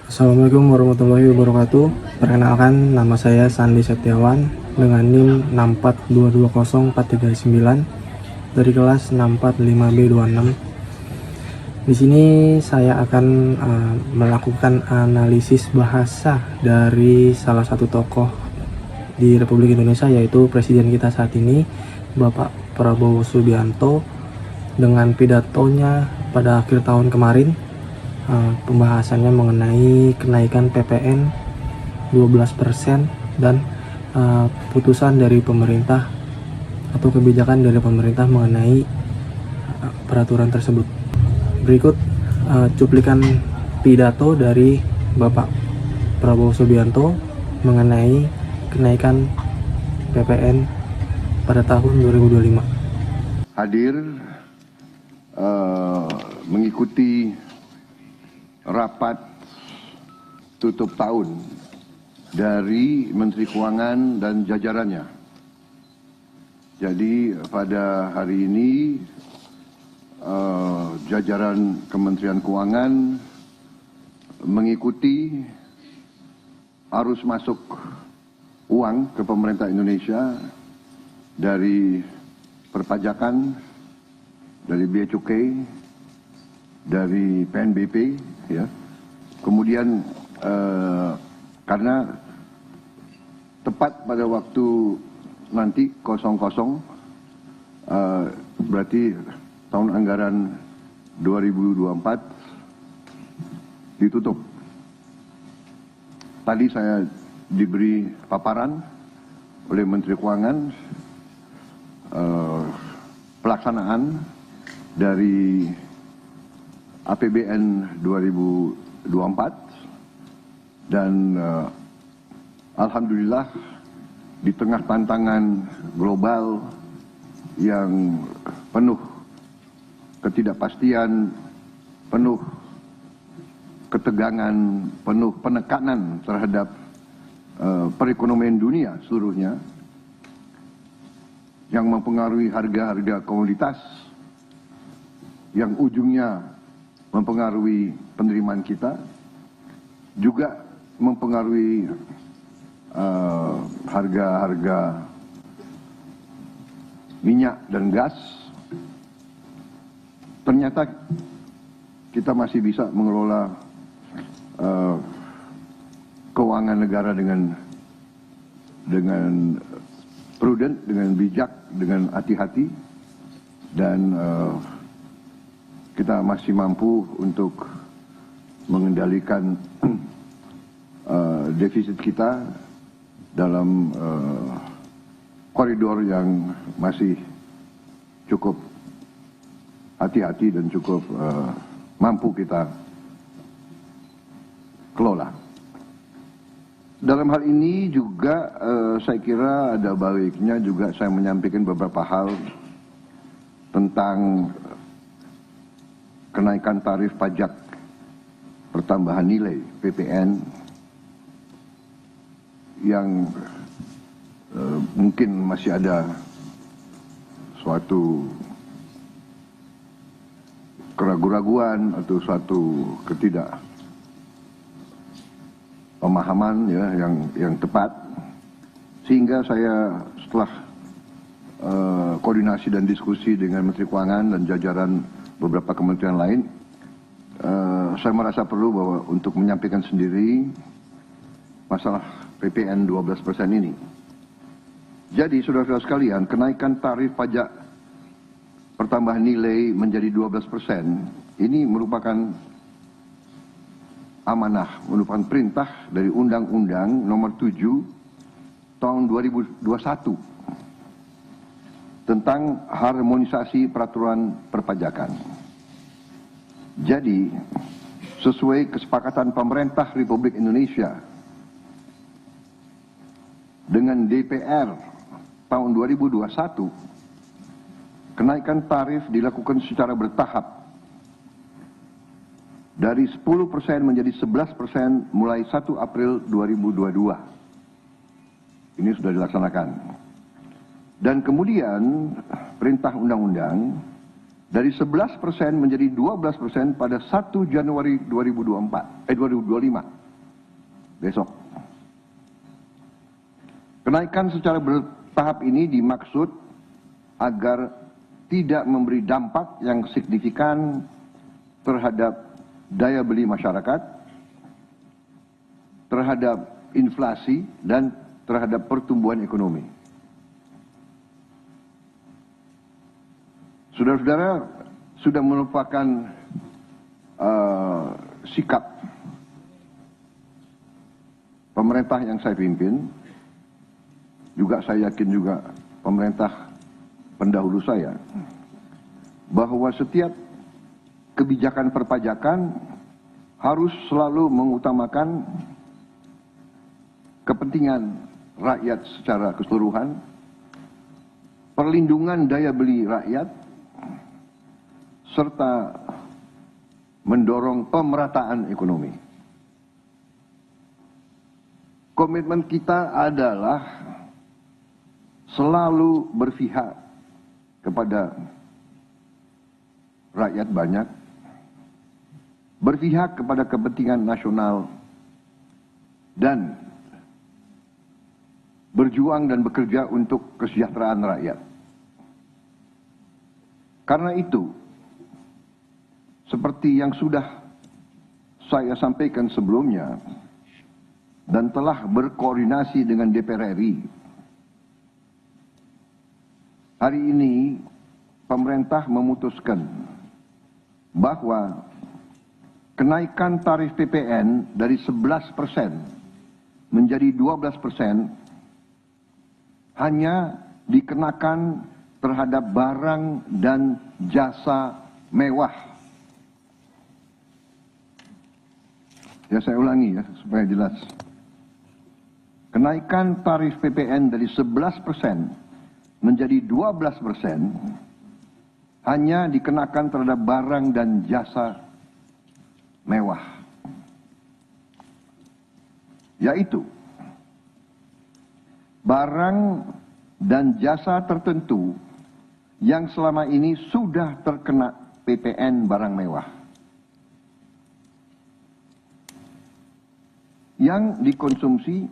Assalamualaikum warahmatullahi wabarakatuh. Perkenalkan, nama saya Sandi Setiawan dengan NIM 642204399 dari kelas 645B26. Di sini saya akan melakukan analisis bahasa dari salah satu tokoh di Republik Indonesia, yaitu Presiden kita saat ini, Bapak Prabowo Subianto, dengan pidatonya pada akhir tahun kemarin. Pembahasannya mengenai kenaikan PPN 12% dan putusan dari pemerintah atau kebijakan dari pemerintah mengenai peraturan tersebut. Berikut cuplikan pidato dari Bapak Prabowo Subianto mengenai kenaikan PPN pada tahun 2025. Hadir mengikuti rapat tutup tahun dari Menteri Keuangan dan jajarannya. Jadi pada hari ini jajaran Kementerian Keuangan mengikuti arus masuk uang ke pemerintah Indonesia dari perpajakan, dari bea cukai, dari PNBP, ya. Kemudian karena tepat pada waktu nanti 00 berarti tahun anggaran 2024 ditutup. Tadi saya diberi paparan oleh Menteri Keuangan pelaksanaan dari APBN 2024 dan alhamdulillah di tengah tantangan global yang penuh ketidakpastian, penuh ketegangan, penuh penekanan terhadap perekonomian dunia seluruhnya yang mempengaruhi harga-harga komoditas, yang ujungnya mempengaruhi penerimaan kita, juga mempengaruhi harga-harga minyak dan gas. Ternyata kita masih bisa mengelola keuangan negara dengan prudent, dengan bijak, dengan hati-hati, dan kita masih mampu untuk mengendalikan defisit kita dalam koridor yang masih cukup hati-hati dan cukup mampu kita kelola. Dalam hal ini juga saya kira ada baiknya juga saya menyampaikan beberapa hal tentang kenaikan tarif pajak pertambahan nilai PPN yang mungkin masih ada suatu keraguan-raguan atau suatu ketidakpemahaman, ya, yang tepat, sehingga saya setelah koordinasi dan diskusi dengan Menteri Keuangan dan jajaran beberapa kementerian lain, saya merasa perlu bahwa untuk menyampaikan sendiri masalah PPN 12% ini. Jadi saudara-saudara sekalian, kenaikan tarif pajak pertambahan nilai menjadi 12% ini merupakan amanah, merupakan perintah dari Undang-Undang Nomor 7 Tahun 2021 tentang harmonisasi peraturan perpajakan. Jadi, sesuai kesepakatan pemerintah Republik Indonesia dengan DPR tahun 2021, kenaikan tarif dilakukan secara bertahap dari 10% menjadi 11% mulai 1 April 2022. Ini sudah dilaksanakan. Dan kemudian perintah undang-undang dari 11% menjadi 12% pada 1 Januari 2025 besok. Kenaikan secara bertahap ini dimaksud agar tidak memberi dampak yang signifikan terhadap daya beli masyarakat, terhadap inflasi, dan terhadap pertumbuhan ekonomi. Saudara-saudara sudah merupakan sikap pemerintah yang saya pimpin, juga saya yakin juga pemerintah pendahulu saya, bahwa setiap kebijakan perpajakan harus selalu mengutamakan kepentingan rakyat secara keseluruhan, perlindungan daya beli rakyat, serta mendorong pemerataan ekonomi. Komitmen kita adalah selalu berpihak kepada rakyat banyak, berpihak kepada kepentingan nasional, dan berjuang dan bekerja untuk kesejahteraan rakyat. Karena itu, seperti yang sudah saya sampaikan sebelumnya dan telah berkoordinasi dengan DPR RI, hari ini pemerintah memutuskan bahwa kenaikan tarif PPN dari 11% menjadi 12% hanya dikenakan terhadap barang dan jasa mewah. Ya, saya ulangi ya supaya jelas. Kenaikan tarif PPN dari 11% menjadi 12% hanya dikenakan terhadap barang dan jasa mewah. Yaitu barang dan jasa tertentu yang selama ini sudah terkena PPN barang mewah, yang dikonsumsi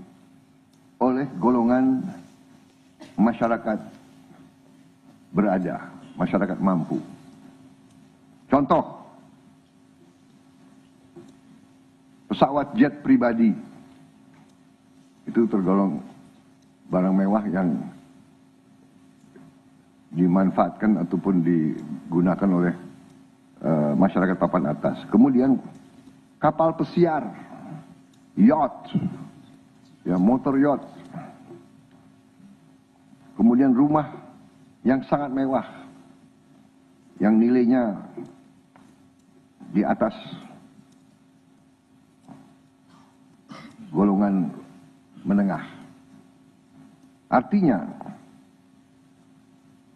oleh golongan masyarakat berada, masyarakat mampu. Contoh, pesawat jet pribadi itu tergolong barang mewah yang dimanfaatkan ataupun digunakan oleh masyarakat papan atas. Kemudian kapal pesiar, yacht, ya, motor yacht. Kemudian rumah yang sangat mewah, yang nilainya di atas golongan menengah. Artinya,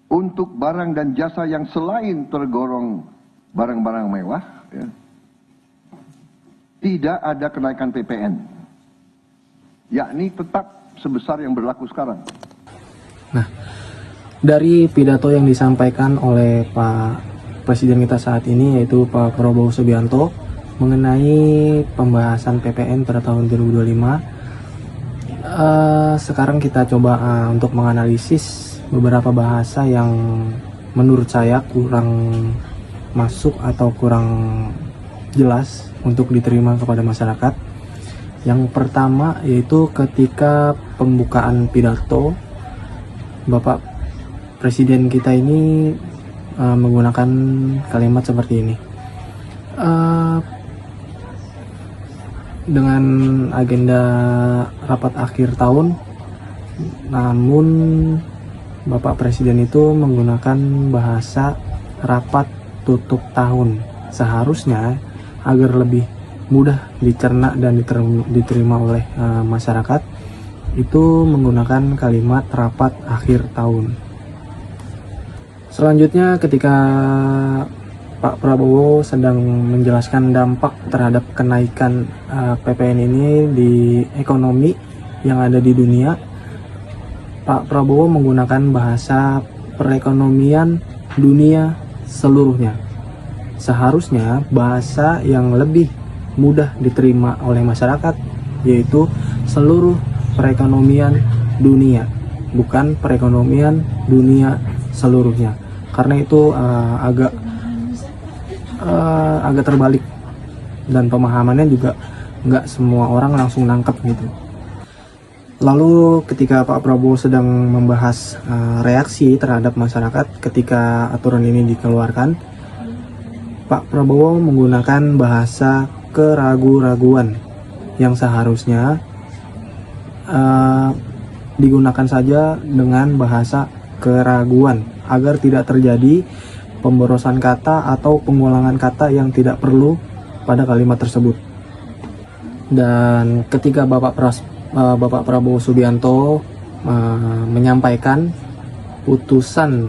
untuk barang dan jasa yang selain tergolong barang-barang mewah, ya, tidak ada kenaikan PPN, yakni tetap sebesar yang berlaku sekarang. Nah, dari pidato yang disampaikan oleh Pak Presiden kita saat ini, yaitu Pak Prabowo Subianto, mengenai pembahasan PPN pada tahun 2025, sekarang kita coba untuk menganalisis beberapa bahasa yang menurut saya kurang masuk atau kurang jelas untuk diterima kepada masyarakat. Yang pertama yaitu ketika pembukaan pidato, Bapak Presiden kita ini menggunakan kalimat seperti ini. Dengan agenda rapat akhir tahun, namun Bapak Presiden itu menggunakan bahasa rapat tutup tahun. Seharusnya agar lebih mudah dicerna dan diterima oleh masyarakat, itu menggunakan kalimat rapat akhir tahun. Selanjutnya, ketika Pak Prabowo sedang menjelaskan dampak terhadap kenaikan PPN ini di ekonomi yang ada di dunia, Pak Prabowo menggunakan bahasa perekonomian dunia seluruhnya. Seharusnya bahasa yang lebih mudah diterima oleh masyarakat yaitu seluruh perekonomian dunia, bukan perekonomian dunia seluruhnya. Karena itu agak terbalik dan pemahamannya juga nggak semua orang langsung nangkep gitu. Lalu ketika Pak Prabowo sedang membahas reaksi terhadap masyarakat ketika aturan ini dikeluarkan, Pak Prabowo menggunakan bahasa keraguan-raguan yang seharusnya digunakan saja dengan bahasa keraguan agar tidak terjadi pemborosan kata atau pengulangan kata yang tidak perlu pada kalimat tersebut. Dan ketika Bapak Prabowo Subianto menyampaikan putusan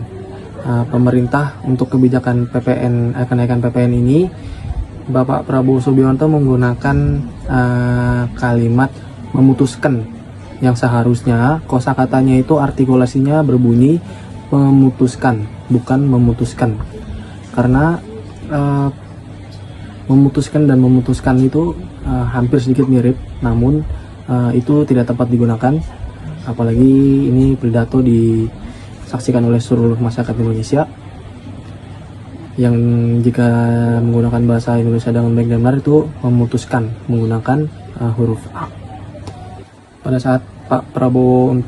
pemerintah untuk kebijakan kenaikan PPN ini, Bapak Prabowo Subianto menggunakan kalimat memutuskan yang seharusnya kosakatanya itu artikulasinya berbunyi memutuskan, bukan memutuskan. Karena memutuskan dan memutuskan itu hampir sedikit mirip, namun itu tidak tepat digunakan. Apalagi ini pidato disaksikan oleh seluruh masyarakat Indonesia, yang jika menggunakan bahasa Indonesia dengan baik dan benar itu memutuskan menggunakan huruf A. Pada saat Pak Prabowo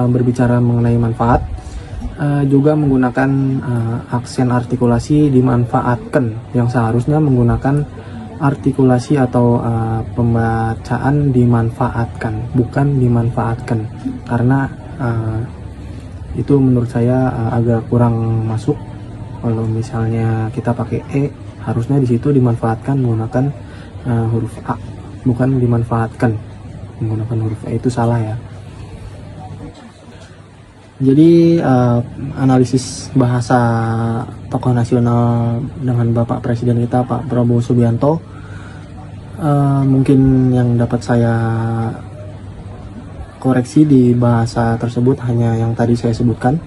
berbicara mengenai manfaat, juga menggunakan aksen artikulasi dimanfaatkan, yang seharusnya menggunakan artikulasi atau pembacaan dimanfaatkan, bukan dimanfaatkan. Karena itu menurut saya agak kurang masuk. Kalau misalnya kita pakai E, harusnya di situ dimanfaatkan menggunakan huruf A, bukan dimanfaatkan menggunakan huruf E. Itu salah ya. Jadi analisis bahasa tokoh nasional dengan Bapak Presiden kita Pak Prabowo Subianto mungkin yang dapat saya koreksi di bahasa tersebut hanya yang tadi saya sebutkan.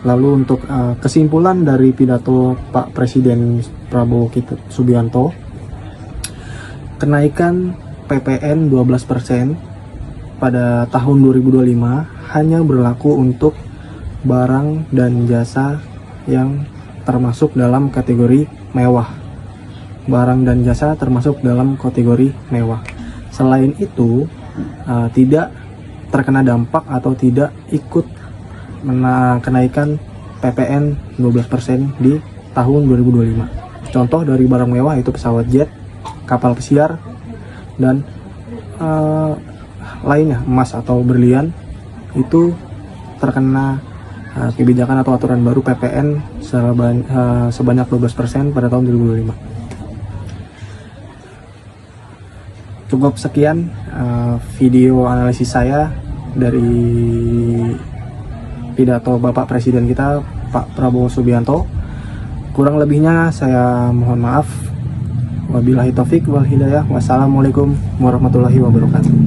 Lalu untuk kesimpulan dari pidato Pak Presiden Prabowo Subianto, kenaikan PPN 12% pada tahun 2025 hanya berlaku untuk barang dan jasa yang termasuk dalam kategori mewah. Barang dan jasa termasuk dalam kategori mewah. Selain itu, tidak terkena dampak atau tidak ikut kenaikan PPN 12% di tahun 2025. Contoh dari barang mewah itu pesawat jet, kapal pesiar, dan lainnya, emas atau berlian, itu terkena kebijakan atau aturan baru PPN sebanyak 12% pada tahun 2025. Cukup sekian video analisis saya dari pidato Bapak Presiden kita Pak Prabowo Subianto. Kurang lebihnya saya mohon maaf. Wabillahi taufik wal hidayah. Wassalamualaikum warahmatullahi wabarakatuh.